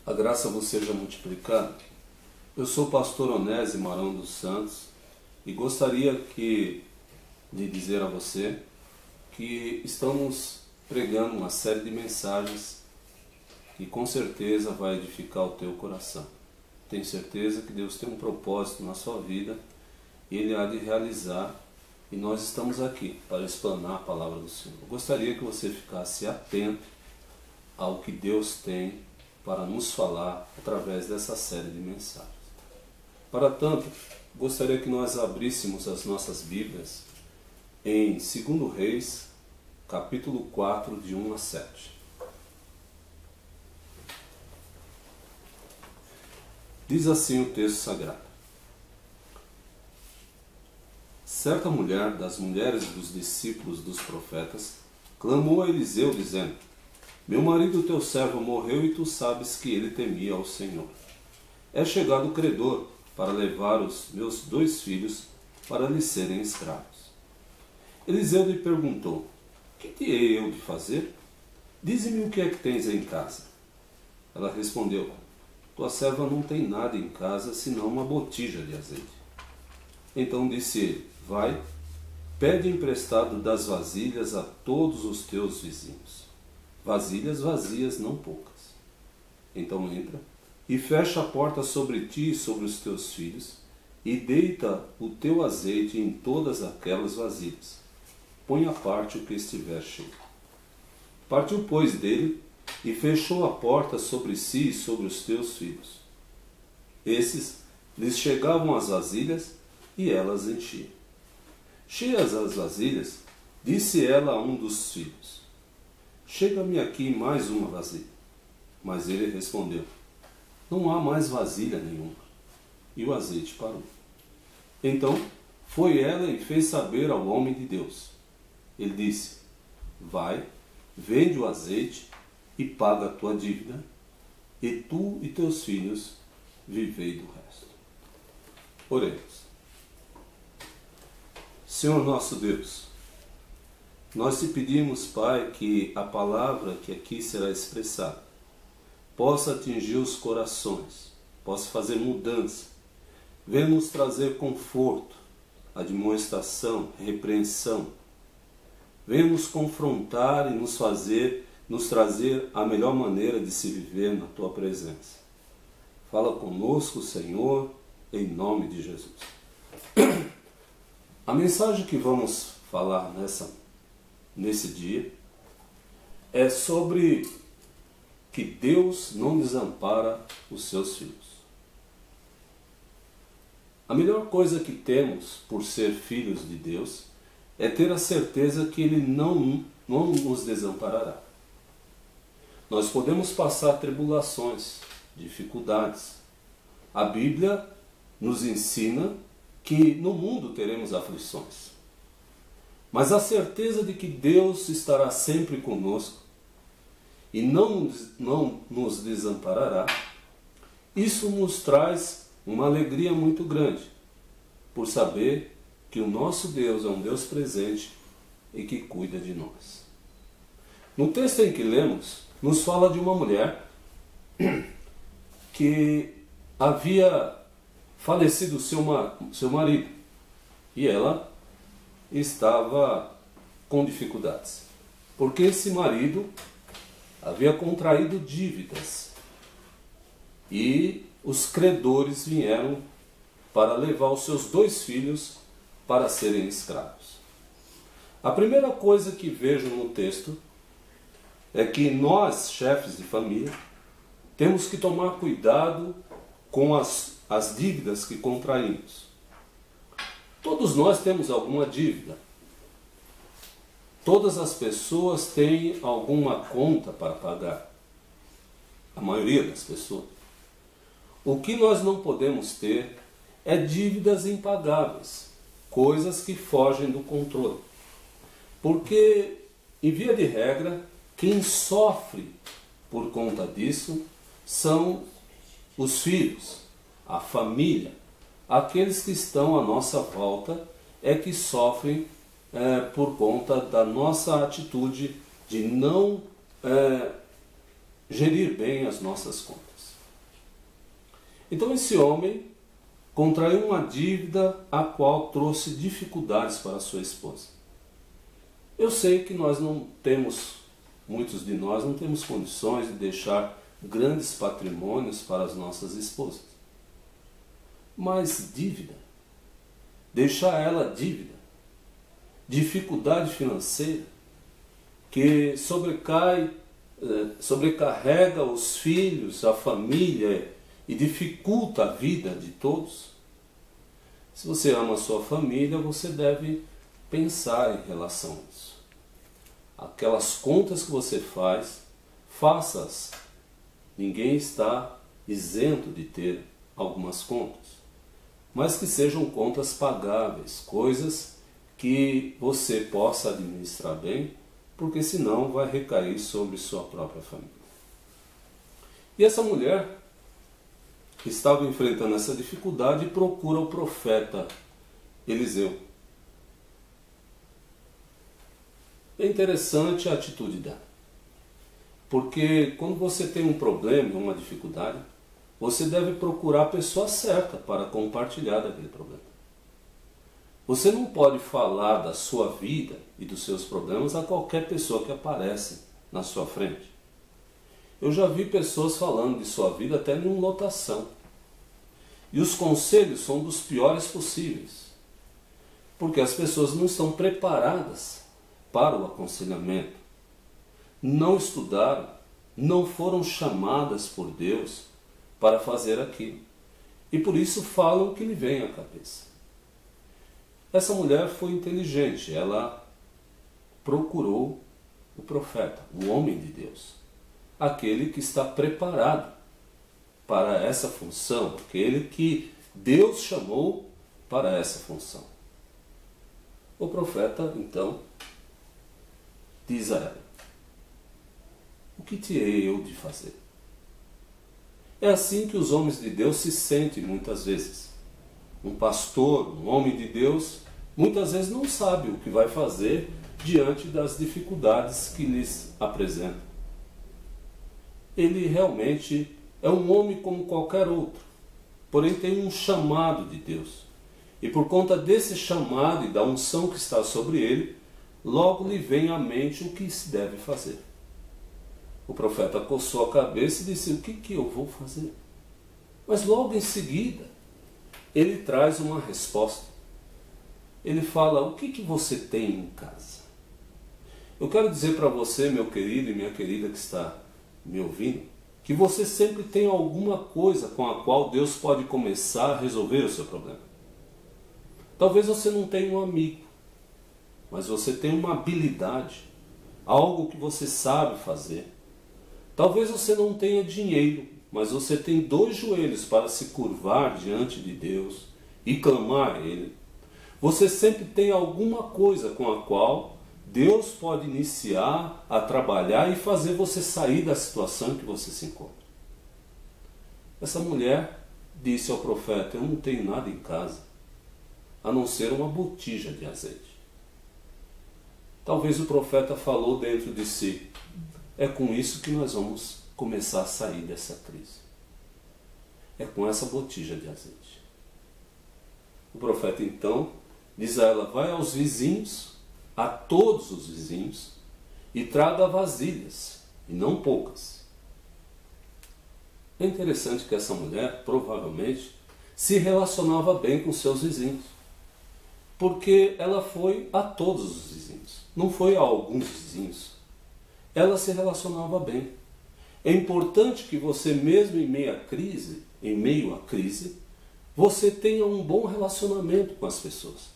A graça vos seja multiplicada. Eu sou o pastor Onésimo Arão dos Santos e gostaria de dizer a você que estamos pregando uma série de mensagens que com certeza vai edificar o teu coração. Tenho certeza que Deus tem um propósito na sua vida e Ele há de realizar, e nós estamos aqui para explanar a palavra do Senhor. Eu gostaria que você ficasse atento ao que Deus tem para nos falar através dessa série de mensagens. Para tanto, gostaria que nós abríssemos as nossas Bíblias em 2 Reis, capítulo 4, de 1 a 7. Diz assim o texto sagrado: certa mulher das mulheres dos discípulos dos profetas clamou a Eliseu, dizendo: meu marido teu servo morreu e tu sabes que ele temia ao Senhor. É chegado o credor para levar os meus 2 filhos para lhe serem escravos. Eliseu lhe perguntou: que te hei eu de fazer? Dize-me o que é que tens em casa. Ela respondeu: tua serva não tem nada em casa senão uma botija de azeite. Então disse ele: vai, pede emprestado das vasilhas a todos os teus vizinhos. Vasilhas vazias, não poucas. Então entra e fecha a porta sobre ti e sobre os teus filhos, e deita o teu azeite em todas aquelas vasilhas. Põe à parte o que estiver cheio. Partiu, pois, dele, e fechou a porta sobre si e sobre os teus filhos. Esses lhes chegavam as vasilhas, e elas enchiam. Cheias as vasilhas, disse ela a um dos filhos: chega-me aqui mais uma vasilha. Mas ele respondeu: não há mais vasilha nenhuma. E o azeite parou. Então foi ela e fez saber ao homem de Deus. Ele disse: vai, vende o azeite e paga a tua dívida, e tu e teus filhos vivei do resto. Oremos. Senhor nosso Deus, nós te pedimos, Pai, que a palavra que aqui será expressada possa atingir os corações, possa fazer mudança, venha nos trazer conforto, admoestação, repreensão, venha nos confrontar e nos trazer a melhor maneira de se viver na Tua presença. Fala conosco, Senhor, em nome de Jesus. A mensagem que vamos falar nesse dia é sobre que Deus não desampara os seus filhos. A melhor coisa que temos por ser filhos de Deus é ter a certeza que Ele não nos desamparará. Nós podemos passar tribulações, dificuldades. A Bíblia nos ensina que no mundo teremos aflições. Mas a certeza de que Deus estará sempre conosco e não nos desamparará, isso nos traz uma alegria muito grande, por saber que o nosso Deus é um Deus presente e que cuida de nós. No texto em que lemos, nos fala de uma mulher que havia falecido seu marido e ela estava com dificuldades, porque esse marido havia contraído dívidas e os credores vieram para levar os seus 2 filhos para serem escravos. A primeira coisa que vejo no texto é que nós, chefes de família, temos que tomar cuidado com as dívidas que contraímos. Todos nós temos alguma dívida. Todas as pessoas têm alguma conta para pagar. A maioria das pessoas. O que nós não podemos ter é dívidas impagáveis, coisas que fogem do controle. Porque, em via de regra, quem sofre por conta disso são os filhos, a família, aqueles que estão à nossa volta é que sofrem por conta da nossa atitude de não gerir bem as nossas contas. Então esse homem contraiu uma dívida a qual trouxe dificuldades para sua esposa. Eu sei que nós não temos, muitos de nós não temos condições de deixar grandes patrimônios para as nossas esposas. Mas dívida, deixar ela dívida, dificuldade financeira, que sobrecarrega os filhos, a família e dificulta a vida de todos. Se você ama a sua família, você deve pensar em relação a isso. Aquelas contas que você faz, faça-as. Ninguém está isento de ter algumas contas, mas que sejam contas pagáveis, coisas que você possa administrar bem, porque senão vai recair sobre sua própria família. E essa mulher que estava enfrentando essa dificuldade procura o profeta Eliseu. É interessante a atitude dela, porque quando você tem um problema, uma dificuldade, você deve procurar a pessoa certa para compartilhar daquele problema. Você não pode falar da sua vida e dos seus problemas a qualquer pessoa que aparece na sua frente. Eu já vi pessoas falando de sua vida até em uma lotação. E os conselhos são dos piores possíveis, porque as pessoas não estão preparadas para o aconselhamento. Não estudaram, não foram chamadas por Deus para fazer aquilo. E por isso falam o que lhe vem à cabeça. Essa mulher foi inteligente, ela procurou o profeta, o homem de Deus, aquele que está preparado para essa função, aquele que Deus chamou para essa função. O profeta, então, diz a ela: o que te hei eu de fazer? É assim que os homens de Deus se sentem muitas vezes. Um pastor, um homem de Deus, muitas vezes não sabe o que vai fazer diante das dificuldades que lhes apresentam. Ele realmente é um homem como qualquer outro, porém tem um chamado de Deus. E por conta desse chamado e da unção que está sobre ele, logo lhe vem à mente o que se deve fazer. O profeta coçou a cabeça e disse: o que eu vou fazer? Mas logo em seguida, ele traz uma resposta. Ele fala: o que você tem em casa? Eu quero dizer para você, meu querido e minha querida que está me ouvindo, que você sempre tem alguma coisa com a qual Deus pode começar a resolver o seu problema. Talvez você não tenha um amigo, mas você tem uma habilidade, algo que você sabe fazer. Talvez você não tenha dinheiro, mas você tem 2 joelhos para se curvar diante de Deus e clamar a Ele. Você sempre tem alguma coisa com a qual Deus pode iniciar a trabalhar e fazer você sair da situação em que você se encontra. Essa mulher disse ao profeta: eu não tenho nada em casa, a não ser uma botija de azeite. Talvez o profeta falou dentro de si: é com isso que nós vamos começar a sair dessa crise. É com essa botija de azeite. O profeta então diz a ela: vai aos vizinhos, a todos os vizinhos, e traga vasilhas, e não poucas. É interessante que essa mulher provavelmente se relacionava bem com seus vizinhos, porque ela foi a todos os vizinhos, não foi a alguns vizinhos. Ela se relacionava bem. É importante que você, mesmo em meio à crise, você tenha um bom relacionamento com as pessoas.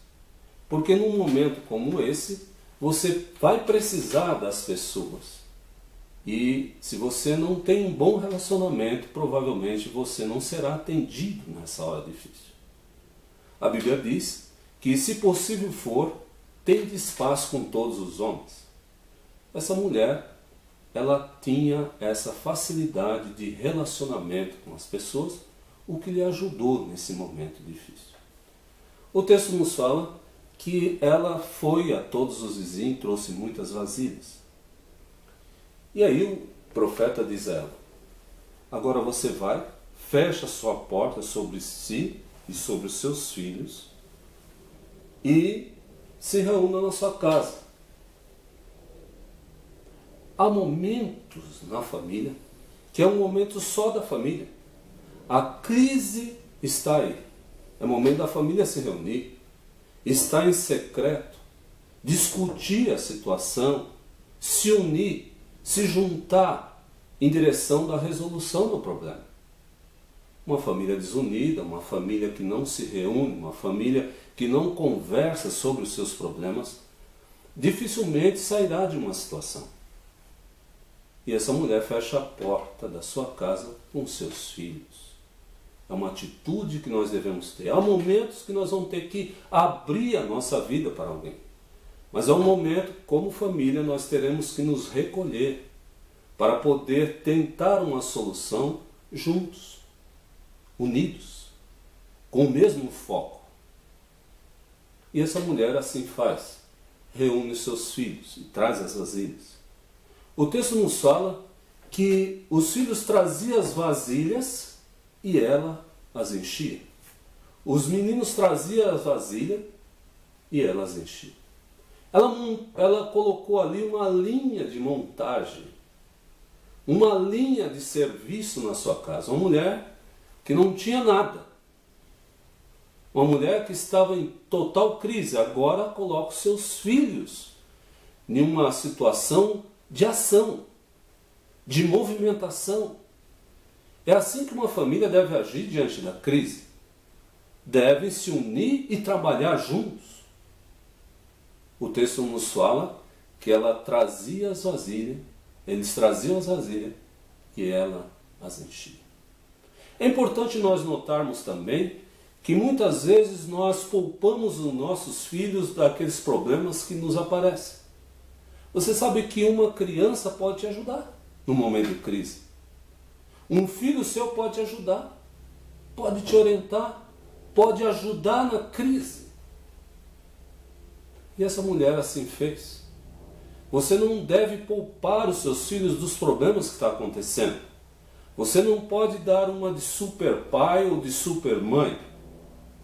Porque num momento como esse, você vai precisar das pessoas. E se você não tem um bom relacionamento, provavelmente você não será atendido nessa hora difícil. A Bíblia diz que, se possível for, tende espaço com todos os homens. Essa mulher, ela tinha essa facilidade de relacionamento com as pessoas, o que lhe ajudou nesse momento difícil. O texto nos fala que ela foi a todos os vizinhos e trouxe muitas vasilhas. E aí o profeta diz a ela: agora você vai, fecha sua porta sobre si e sobre os seus filhos e se reúna na sua casa. Há momentos na família que é um momento só da família. A crise está aí. É momento da família se reunir, estar em secreto, discutir a situação, se unir, se juntar em direção da resolução do problema. Uma família desunida, uma família que não se reúne, uma família que não conversa sobre os seus problemas, dificilmente sairá de uma situação. E essa mulher fecha a porta da sua casa com seus filhos. É uma atitude que nós devemos ter. Há momentos que nós vamos ter que abrir a nossa vida para alguém. Mas é um momento, como família, nós teremos que nos recolher para poder tentar uma solução juntos, unidos, com o mesmo foco. E essa mulher assim faz. Reúne seus filhos e traz as vasilhas. O texto nos fala que os filhos traziam as vasilhas e ela as enchia. Os meninos traziam as vasilhas e ela as enchia. Ela colocou ali uma linha de montagem, uma linha de serviço na sua casa. Uma mulher que não tinha nada. Uma mulher que estava em total crise. Agora coloca os seus filhos em uma situação de ação, de movimentação. É assim que uma família deve agir diante da crise. Devem se unir e trabalhar juntos. O texto nos fala que ela trazia as vasilhas, eles traziam as vasilhas e ela as enchia. É importante nós notarmos também que muitas vezes nós poupamos os nossos filhos daqueles problemas que nos aparecem. Você sabe que uma criança pode te ajudar no momento de crise. Um filho seu pode te ajudar, pode te orientar, pode ajudar na crise. E essa mulher assim fez. Você não deve poupar os seus filhos dos problemas que estão acontecendo. Você não pode dar uma de super pai ou de super mãe.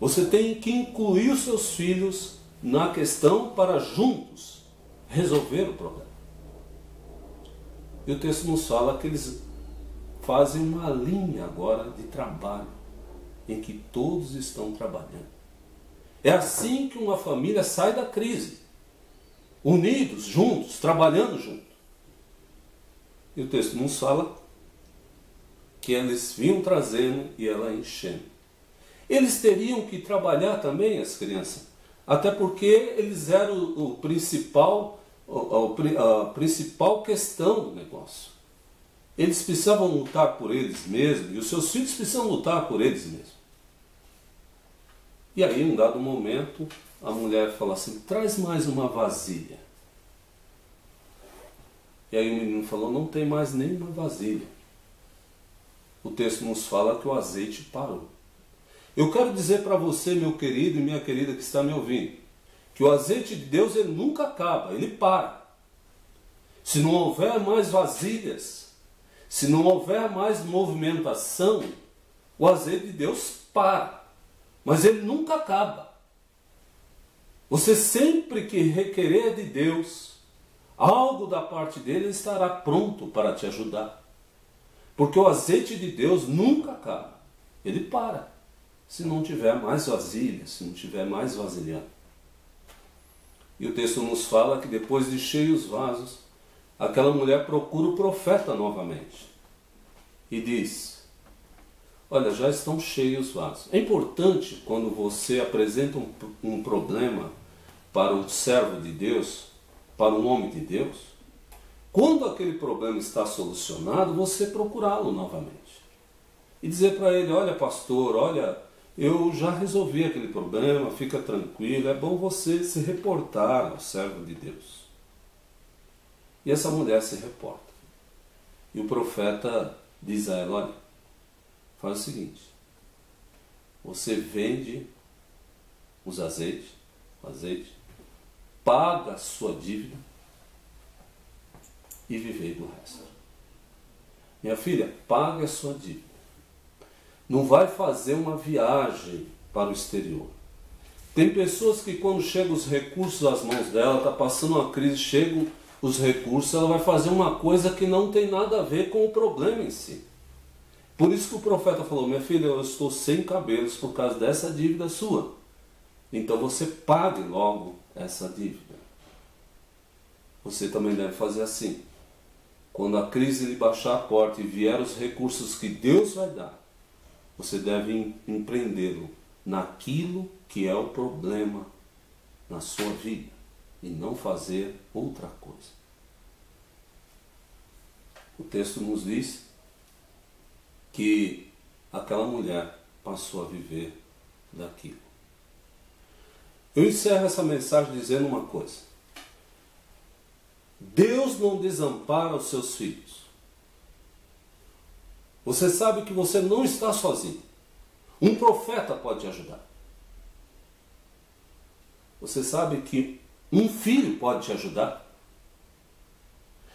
Você tem que incluir os seus filhos na questão para juntos resolver o problema. E o texto nos fala que eles fazem uma linha agora de trabalho, em que todos estão trabalhando. É assim que uma família sai da crise, unidos, juntos, trabalhando juntos. E o texto nos fala que eles vinham trazendo e ela enchendo. Eles teriam que trabalhar também, as crianças, até porque eles eram a principal questão do negócio. Eles precisavam lutar por eles mesmos e os seus filhos precisam lutar por eles mesmos. E aí, em um dado momento, a mulher fala assim: traz mais uma vasilha. E aí o menino falou: não tem mais nenhuma vasilha. O texto nos fala que o azeite parou. Eu quero dizer para você, meu querido e minha querida que está me ouvindo, que o azeite de Deus ele nunca acaba, ele para. Se não houver mais vasilhas, se não houver mais movimentação, o azeite de Deus para. Mas ele nunca acaba. Você sempre que requerer de Deus algo da parte dele, ele estará pronto para te ajudar. Porque o azeite de Deus nunca acaba. Ele para. Se não tiver mais vasilha, se não tiver mais vasilhame. E o texto nos fala que depois de cheios os vasos, aquela mulher procura o profeta novamente. E diz: olha, já estão cheios os vasos. É importante quando você apresenta um problema para um servo de Deus, para um homem de Deus, quando aquele problema está solucionado, você procurá-lo novamente. E dizer para ele: olha, pastor, olha, eu já resolvi aquele problema, fica tranquilo, é bom você se reportar ao servo de Deus. E essa mulher se reporta. E o profeta diz a ela: olha, faz o seguinte, você vende o azeite, paga a sua dívida e vivei do resto. Minha filha, pague a sua dívida. não vai fazer uma viagem para o exterior. Tem pessoas que quando chegam os recursos às mãos dela, está passando uma crise, chegam os recursos, ela vai fazer uma coisa que não tem nada a ver com o problema em si. Por isso que o profeta falou: minha filha, eu estou sem cabelos por causa dessa dívida sua. Então você pague logo essa dívida. Você também deve fazer assim. Quando a crise lhe baixar a porta e vier os recursos que Deus vai dar, você deve empreendê-lo naquilo que é o problema na sua vida e não fazer outra coisa. O texto nos diz que aquela mulher passou a viver daquilo. Eu encerro essa mensagem dizendo uma coisa: Deus não desampara os seus filhos. Você sabe que você não está sozinho. Um profeta pode te ajudar. Você sabe que um filho pode te ajudar.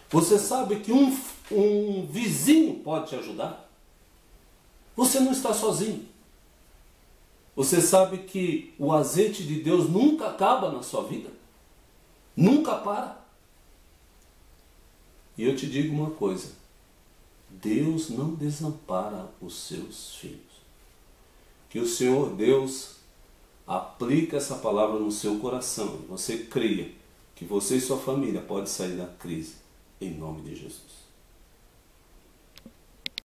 Você sabe que um vizinho pode te ajudar. Você não está sozinho. Você sabe que o azeite de Deus nunca acaba na sua vida. Nunca para. E eu te digo uma coisa: Deus não desampara os seus filhos. Que o Senhor Deus aplique essa palavra no seu coração. Você creia que você e sua família podem sair da crise, em nome de Jesus.